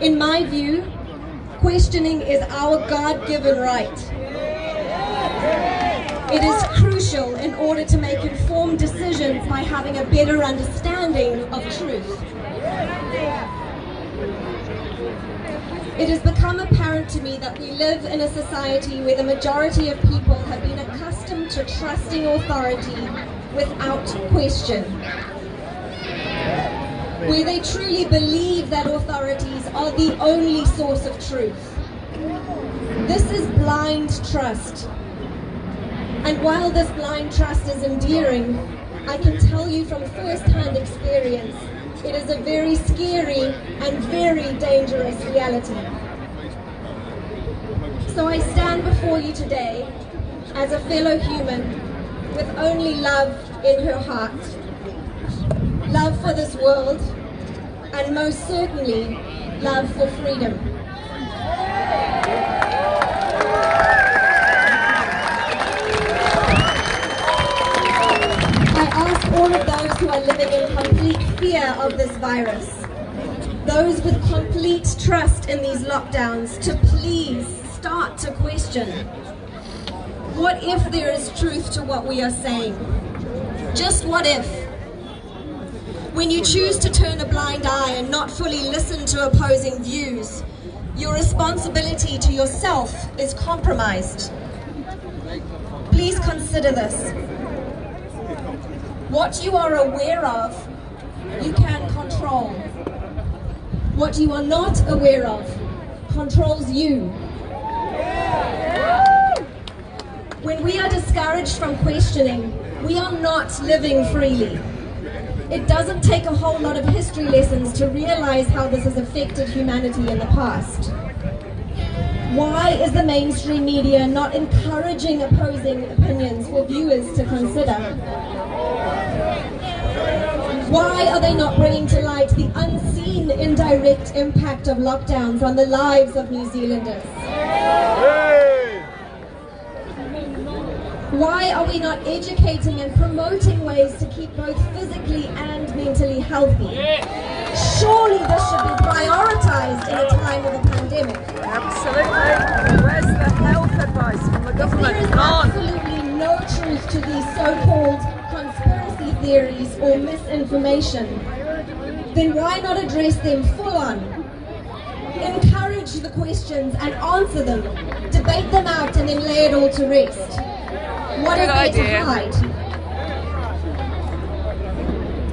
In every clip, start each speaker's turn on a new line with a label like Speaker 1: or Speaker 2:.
Speaker 1: In my view, questioning is our God-given right. It is crucial in order to make informed decisions by having a better understanding of truth. It has become apparent to me that we live in a society where the majority of people have been accustomed to trusting authority without question, where they truly believe that authorities are the only source of truth. This is blind trust. And while this blind trust is endearing, I can tell you from first-hand experience, it is a very scary and very dangerous reality. So I stand before you today as a fellow human with only love in her heart, love for this world, and most certainly love for freedom. I ask all of those who are living in complete fear of this virus, those with complete trust in these lockdowns, to please start to question. What if there is truth to what we are saying? Just what if? When you choose to turn a blind eye and not fully listen to opposing views, your responsibility to yourself is compromised. Please consider this. What you are aware of, you can control. What you are not aware of controls you. When we are discouraged from questioning, we are not living freely. It doesn't take a whole lot of history lessons to realize how this has affected humanity in the past. Why is the mainstream media not encouraging opposing opinions for viewers to consider? Why are they not bringing to light the unseen indirect impact of lockdowns on the lives of New Zealanders? Why are we not educating and promoting ways to keep both physically and mentally healthy? Surely this should be prioritized in a time of a pandemic.
Speaker 2: Absolutely. Where's the health advice from the government?
Speaker 1: If there is absolutely no truth to these so-called conspiracy theories or misinformation, then why not address them full on? Encourage the questions and answer them. Debate them out and then lay it all to rest. What is there to hide?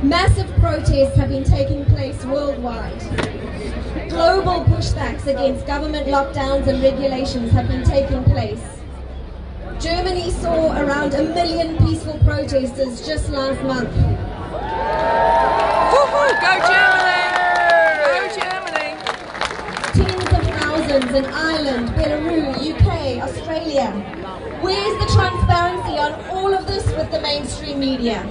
Speaker 1: Massive protests have been taking place worldwide. Global pushbacks against government lockdowns and regulations have been taking place. Germany saw around 1 million peaceful protesters just last month.
Speaker 2: Woohoo! Go Germany! Go Germany!
Speaker 1: Tens of thousands in Ireland, Belarus, UK, Australia. Where's the transparency on all of this with the mainstream media?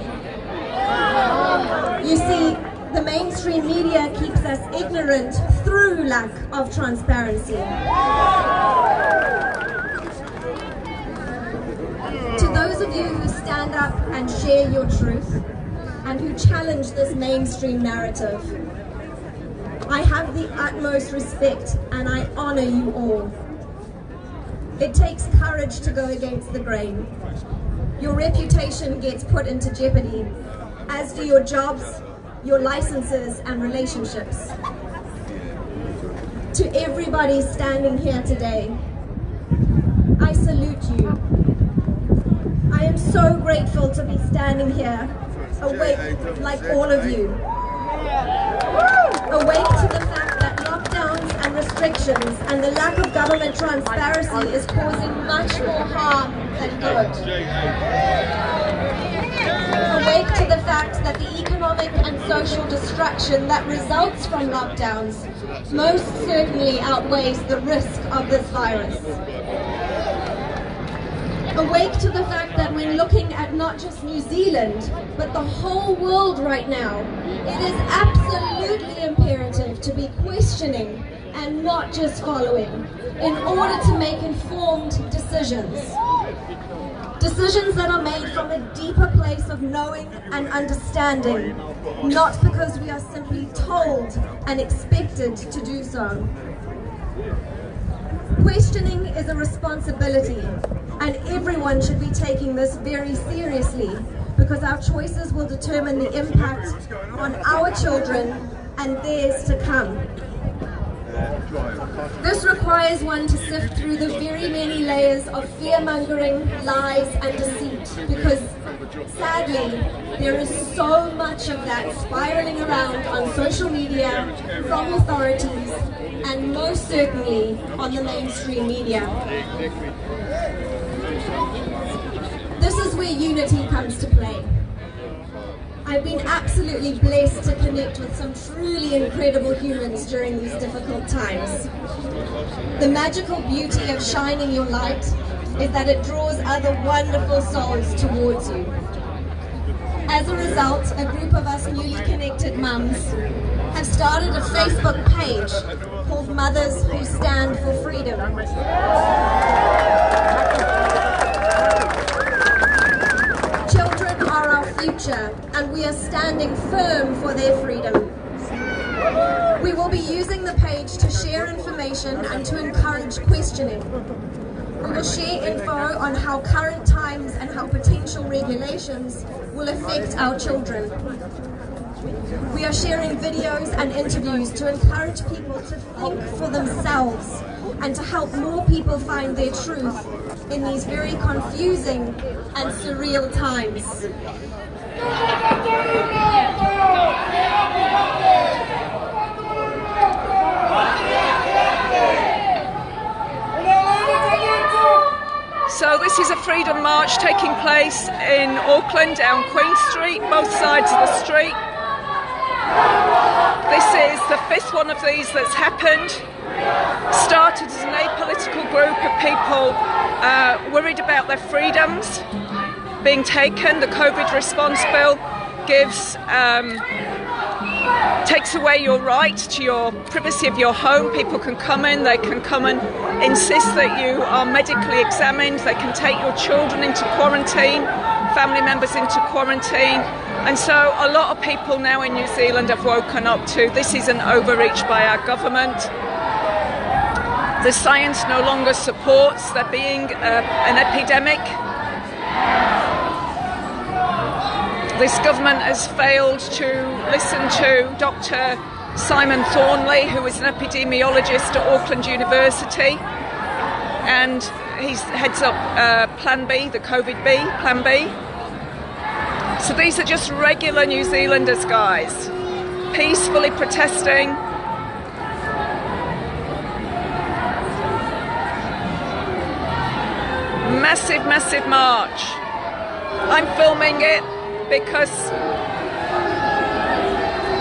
Speaker 1: You see, the mainstream media keeps us ignorant through lack of transparency. To those of you who stand up and share your truth, and who challenge this mainstream narrative, I have the utmost respect and I honor you all. It takes courage to go against the grain. Your reputation gets put into jeopardy, as do your jobs, your licenses and relationships. To everybody standing here today, I salute you. I am so grateful to be standing here, awake like all of you. Awake to the fact that lockdowns and restrictions and the lack of government transparency is causing much more harm than good. Awake to the fact that the economic and social destruction that results from lockdowns most certainly outweighs the risk of this virus. Awake to the fact that when looking at not just New Zealand, but the whole world right now, it is absolutely imperative to be questioning and not just following, in order to make informed decisions. Decisions that are made from a deeper place of knowing and understanding, not because we are simply told and expected to do so. Questioning is a responsibility, and everyone should be taking this very seriously, because our choices will determine the impact on our children and theirs to come. This requires one to sift through the very many layers of fear-mongering, lies and deceit, because sadly there is so much of that spiraling around on social media, from authorities, and most certainly on the mainstream media. This is where unity comes to play. I've been absolutely blessed to connect with some truly incredible humans during these difficult times. The magical beauty of shining your light is that it draws other wonderful souls towards you. As a result, a group of us newly connected mums have started a Facebook page called Mothers Who Stand for Freedom. Children are our future, and we are standing firm for their freedom. We will be using the page to share information and to encourage questioning. We will share info on how current times and how potential regulations will affect our children. We are sharing videos and interviews to encourage people to think for themselves and to help more people find their truth in these very confusing and surreal times.
Speaker 2: So this is a freedom march taking place in Auckland down Queen Street, both sides of the street. This is the fifth one of these that's happened. Started as an apolitical group of people worried about their freedoms being taken. The COVID response bill takes away your right to your privacy of your home. People can come in, they can come and insist that you are medically examined, they can take your children into quarantine, family members into quarantine. And so a lot of people now in New Zealand have woken up to this is an overreach by our government. The science no longer supports there being an epidemic. This government has failed to listen to Dr. Simon Thornley, who is an epidemiologist at Auckland University, and he heads up Plan B, the COVID B, Plan B. So these are just regular New Zealanders, guys, peacefully protesting. Massive, massive march. I'm filming it because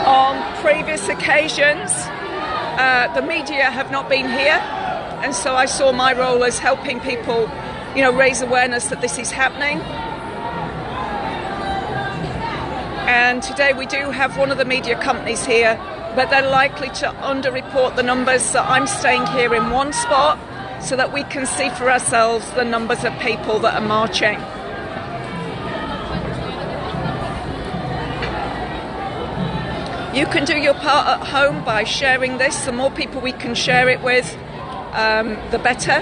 Speaker 2: on previous occasions the media have not been here, and so I saw my role as helping people, raise awareness that this is happening. And today we do have one of the media companies here, but they're likely to underreport the numbers, so I'm staying here in one spot so that we can see for ourselves the numbers of people that are marching. You can do your part at home by sharing this. The more people we can share it with, the better.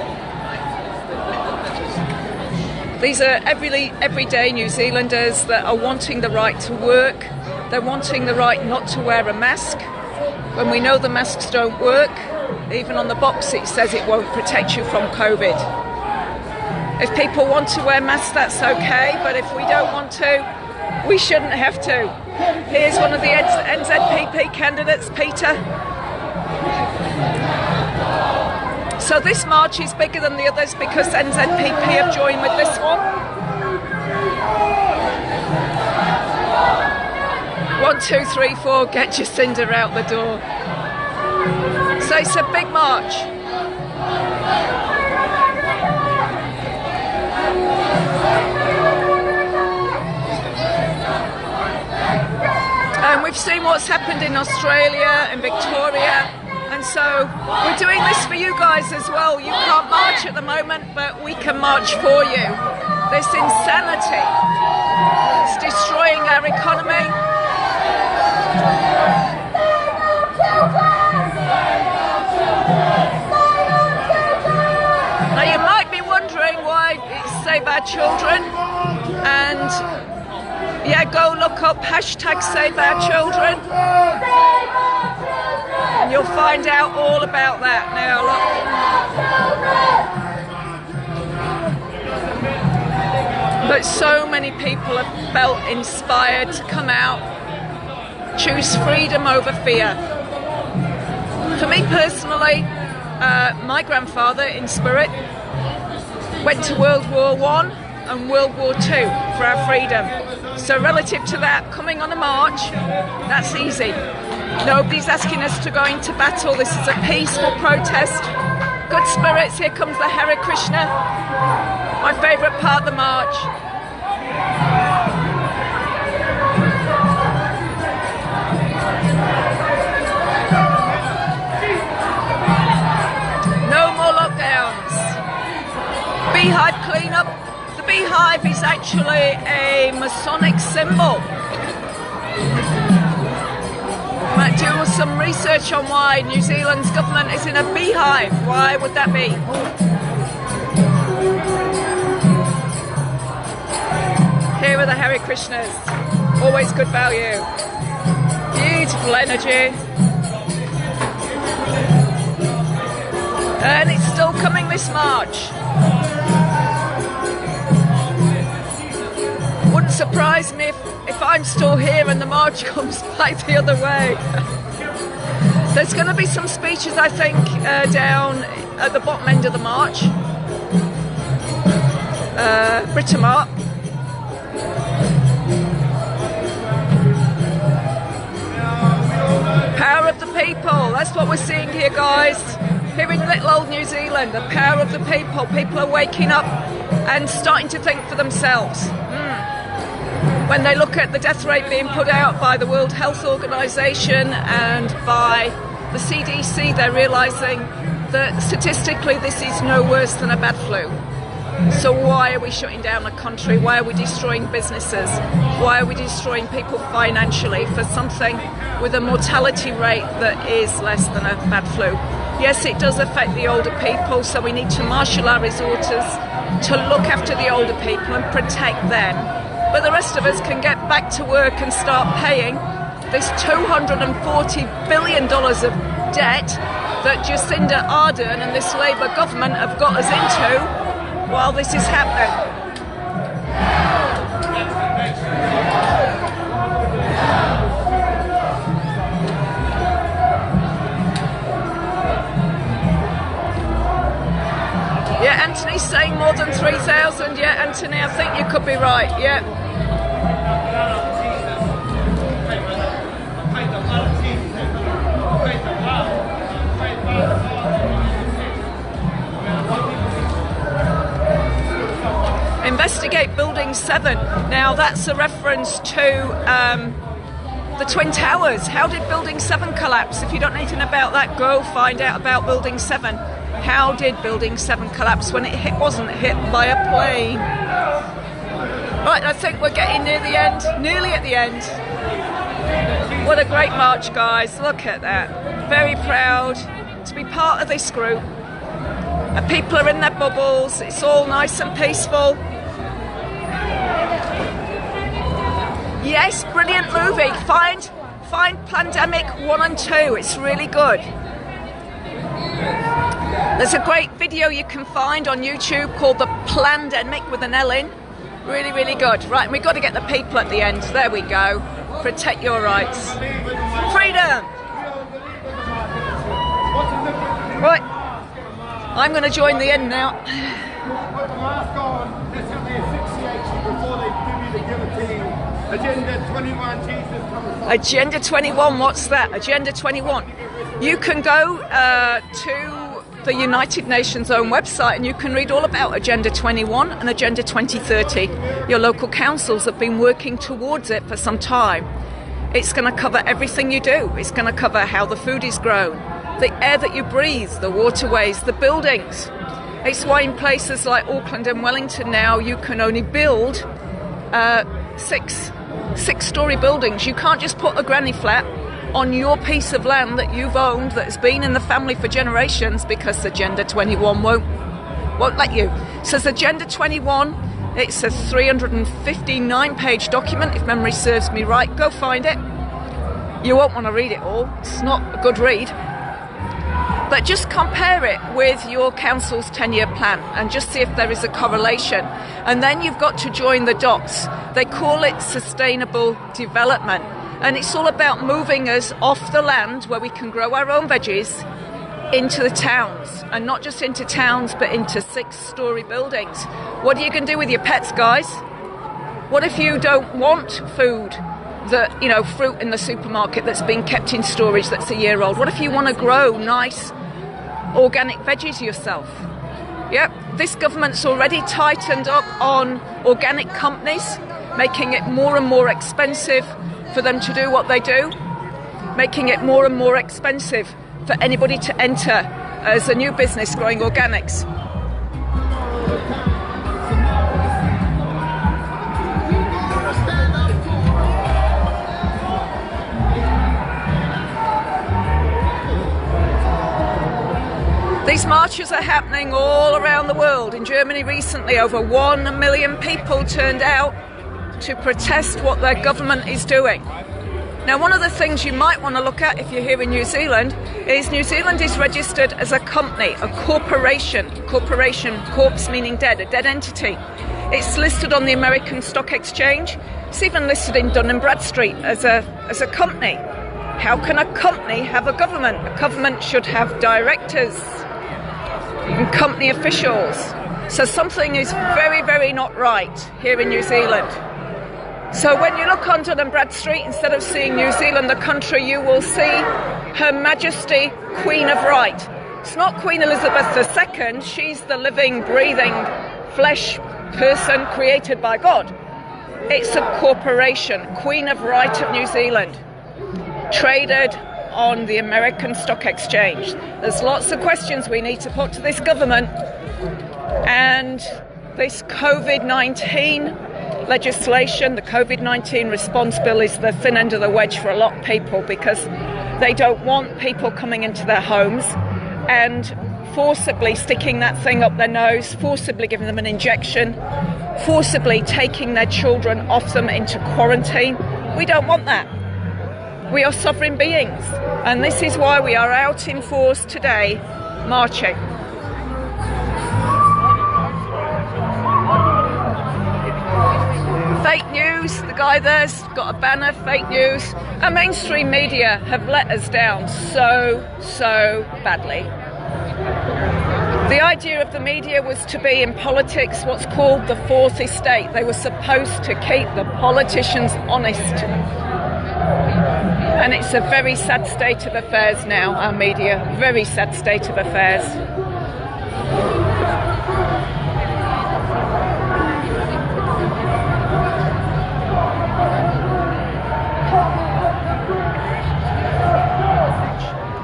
Speaker 2: These are everyday New Zealanders that are wanting the right to work. They're wanting the right not to wear a mask when we know the masks don't work. Even on the box it says it won't protect you from COVID. If people want to wear masks, that's okay, but if we don't want to, we shouldn't have to. Here's one of the NZPP candidates, Peter. So this march is bigger than the others because NZPP have joined with this one. 1, 2, 3, 4, get Jacinda out the door. So it's a big march. And we've seen what's happened in Australia and Victoria, and so we're doing this for you guys as well. You can't march at the moment, but we can march for you. This insanity, it's destroying our economy. Now you might be wondering why it's Save Our Children, and yeah, go look up hashtag Save Our Children and you'll find out all about that. Now look, but so many people have felt inspired to come out, choose freedom over fear. For me personally, my grandfather in spirit went to World War I and World War II for our freedom. So relative to that, coming on a march, that's easy. Nobody's asking us to go into battle. This is a peaceful protest. Good spirits. Here comes the Hare Krishna. My favourite part of the march. No more lockdowns. Beehive cleanup. The beehive is actually a Masonic symbol. Might do some research on why New Zealand's government is in a beehive. Why would that be? Here are the Hare Krishnas. Always good value. Beautiful energy. And it's still coming this March. Wouldn't surprise me if I'm still here and the march comes back the other way. There's going to be some speeches, I think, down at the bottom end of the march. Britomart. Power of the people. That's what we're seeing here, guys. Here in little old New Zealand, the power of the people. People are waking up and starting to think for themselves. When they look at the death rate being put out by the World Health Organization and by the CDC, they're realizing that statistically this is no worse than a bad flu. So why are we shutting down a country? Why are we destroying businesses? Why are we destroying people financially for something with a mortality rate that is less than a bad flu? Yes, it does affect the older people, so we need to marshal our resources to look after the older people and protect them. But the rest of us can get back to work and start paying this $240 billion of debt that Jacinda Ardern and this Labour government have got us into while this is happening. Yeah, Anthony's saying more than 3,000. Yeah, Anthony, I think you could be right. Yeah. Investigate Building 7. Now that's a reference to the Twin Towers. How did Building 7 collapse? If you don't know anything about that, go find out about Building 7. How did Building 7 collapse when it wasn't hit by a plane? Right, I think we're getting near the end, nearly at the end. What a great march, guys. Look at that. Very proud to be part of this group. And people are in their bubbles. It's all nice and peaceful. Yes, brilliant movie. Find Pandemic 1 and 2. It's really good. There's a great video you can find on YouTube called The Plandemic with an L in. Really, really good. Right, and we've got to get the people at the end. There we go. Protect your rights. Freedom! Right, I'm going to join the end now.
Speaker 3: Put the mask on, this will be asphyxiation before they give you the guillotine. Agenda 21, Jesus comes back.
Speaker 2: Agenda 21, what's that? Agenda 21. You can go to the United Nations own website and you can read all about Agenda 21 and Agenda 2030. Your local councils have been working towards it for some time. It's going to cover everything you do. It's going to cover how the food is grown, the air that you breathe, the waterways, the buildings. It's why in places like Auckland and Wellington now you can only build six-story buildings. You can't just put a granny flat on your piece of land that you've owned, that has been in the family for generations, because Agenda 21 won't let you. So Agenda 21, it's a 359-page document, if memory serves me right. Go find it. You won't want to read it all. It's not a good read. But just compare it with your council's 10-year plan and just see if there is a correlation. And then you've got to join the dots. They call it sustainable development. And it's all about moving us off the land where we can grow our own veggies into the towns. And not just into towns, but into 6-story buildings. What are you going to do with your pets, guys? What if you don't want food? Fruit in the supermarket that's been kept in storage that's a year old. What if you want to grow nice organic veggies yourself? Yep, this government's already tightened up on organic companies, making it more and more expensive for them to do what they do, making it more and more expensive for anybody to enter as a new business growing organics. These marches are happening all around the world. In Germany recently, over 1 million people turned out to protest what their government is doing. Now, one of the things you might want to look at if you're here in New Zealand is New Zealand is registered as a company, a corporation. Corporation, corpse meaning dead, a dead entity. It's listed on the American Stock Exchange. It's even listed in Dun & Bradstreet as a company. How can a company have a government? A government should have directors and company officials. So something is very, very not right here in New Zealand. So when you look on Dun & Bradstreet, instead of seeing New Zealand, the country, you will see Her Majesty Queen of Right. It's not Queen Elizabeth II. She's the living, breathing flesh person created by God. It's a corporation, Queen of Right of New Zealand, traded on the American Stock Exchange. There's lots of questions we need to put to this government, and this COVID-19 legislation, the COVID-19 response bill, is the thin end of the wedge for a lot of people, because they don't want people coming into their homes and forcibly sticking that thing up their nose, forcibly giving them an injection, forcibly taking their children off them into quarantine. We don't want that. We are sovereign beings, and this is why we are out in force today, marching. Fake news, the guy there's got a banner, fake news. Our mainstream media have let us down so badly. The idea of the media was to be in politics what's called the fourth estate. They were supposed to keep the politicians honest. And it's a very sad state of affairs now, our media, very sad state of affairs.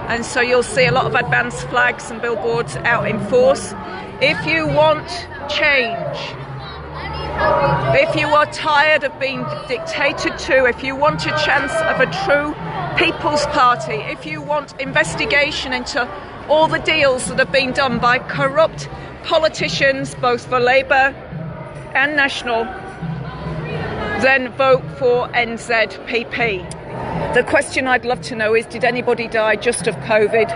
Speaker 2: And so you'll see a lot of advanced flags and billboards out in force. If you want change, if you are tired of being dictated to, if you want a chance of a true People's Party, if you want investigation into all the deals that have been done by corrupt politicians, both for Labour and National, then vote for NZPP. The question I'd love to know is, did anybody die just of COVID?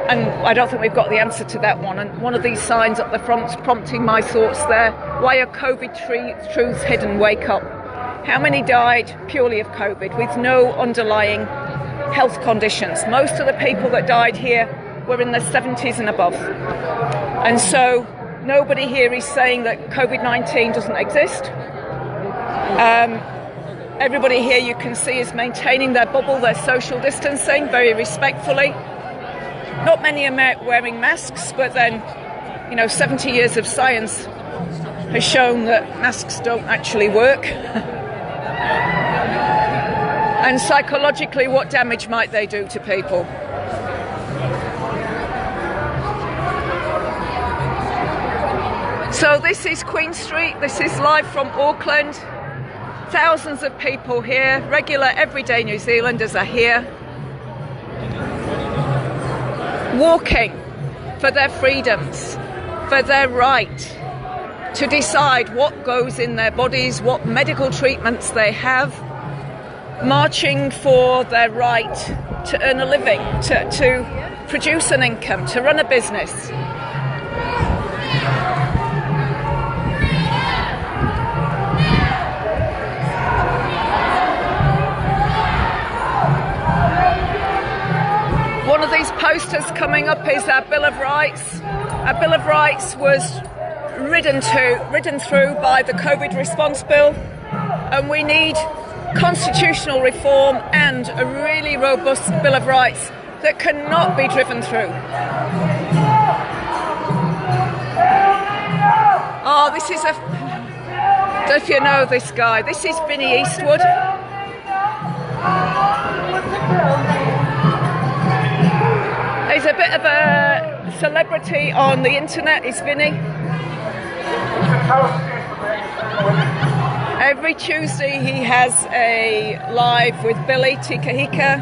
Speaker 2: And I don't think we've got the answer to that one. And one of these signs up the front's prompting my thoughts there. Why are COVID truths hidden? Wake up. How many died purely of COVID with no underlying health conditions? Most of the people that died here were in their 70s and above. And so nobody here is saying that COVID-19 doesn't exist. Everybody here, you can see, is maintaining their bubble, their social distancing, very respectfully. Not many are wearing masks, but then, 70 years of science has shown that masks don't actually work. And psychologically, what damage might they do to people? So this is Queen Street, this is live from Auckland. Thousands of people here, regular everyday New Zealanders are here, walking for their freedoms, for their right to decide what goes in their bodies, what medical treatments they have, marching for their right to earn a living, to produce an income, to run a business. One of these posters coming up is our Bill of Rights. Our Bill of Rights was ridden through by the COVID response bill, and we need constitutional reform and a really robust Bill of Rights that cannot be driven through. Oh, this is I don't know if you know this guy. This is Vinny Eastwood. He's a bit of a celebrity on the internet, is Vinny. Every Tuesday he has a live with Billy Te Kahika.